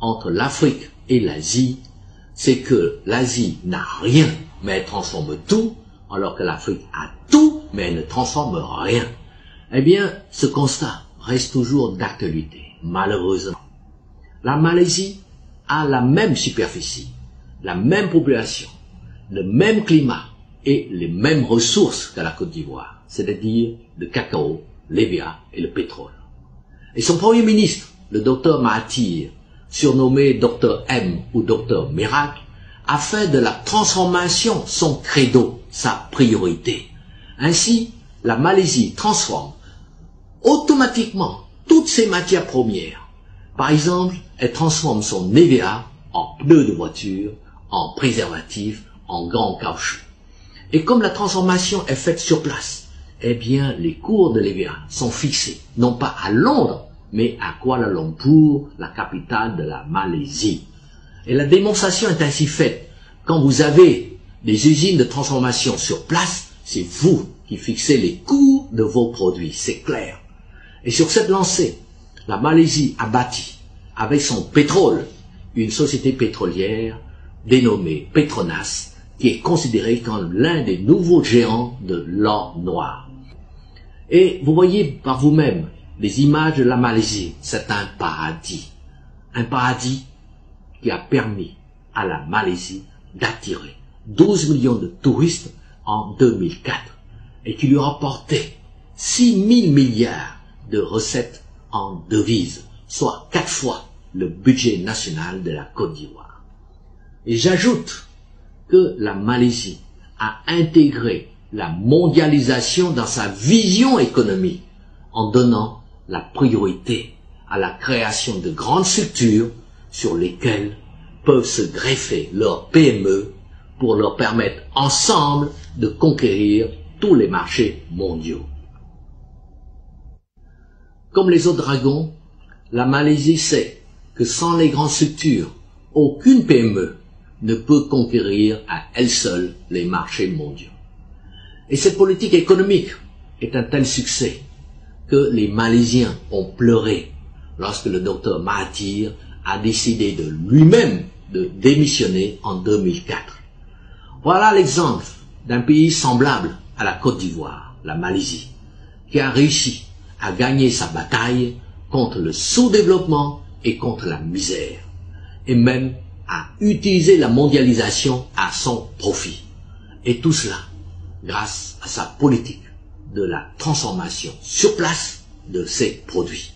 entre l'Afrique et l'Asie, c'est que l'Asie n'a rien, mais elle transforme tout, alors que l'Afrique a tout, mais elle ne transforme rien. Eh bien, ce constat reste toujours d'actualité, malheureusement. La Malaisie a la même superficie, la même population, le même climat et les mêmes ressources que la Côte d'Ivoire, c'est-à-dire le cacao, l'EVA et le pétrole. Et son premier ministre, le docteur Mahathir, surnommé Docteur M ou Docteur Miracle, a fait de la transformation son credo, sa priorité. Ainsi, la Malaisie transforme automatiquement toutes ses matières premières. Par exemple, elle transforme son EVA en pneus de voiture, en préservatifs, en gants en caoutchouc. Et comme la transformation est faite sur place, eh bien, les cours de l'EVA sont fixés, non pas à Londres, mais à Kuala Lumpur, la capitale de la Malaisie. Et la démonstration est ainsi faite. Quand vous avez des usines de transformation sur place, c'est vous qui fixez les cours de vos produits, c'est clair. Et sur cette lancée, la Malaisie a bâti, avec son pétrole, une société pétrolière dénommée Petronas, qui est considérée comme l'un des nouveaux géants de l'or noir. Et vous voyez par vous-même les images de la Malaisie, c'est un paradis qui a permis à la Malaisie d'attirer 12 millions de touristes en 2004 et qui lui a rapporté 6 000 milliards de recettes en devises, soit 4 fois le budget national de la Côte d'Ivoire. Et j'ajoute que la Malaisie a intégré la mondialisation dans sa vision économique en donnant la priorité à la création de grandes structures sur lesquelles peuvent se greffer leurs PME pour leur permettre ensemble de conquérir tous les marchés mondiaux. Comme les autres dragons, la Malaisie sait que sans les grandes structures, aucune PME ne peut conquérir à elle seule les marchés mondiaux. Et cette politique économique est un tel succès que les Malaisiens ont pleuré lorsque le docteur Mahathir a décidé de lui-même de démissionner en 2004. Voilà l'exemple d'un pays semblable à la Côte d'Ivoire, la Malaisie, qui a réussi à gagner sa bataille contre le sous-développement et contre la misère, et même à utiliser la mondialisation à son profit. Et tout cela grâce à sa politique de la transformation sur place de ses produits.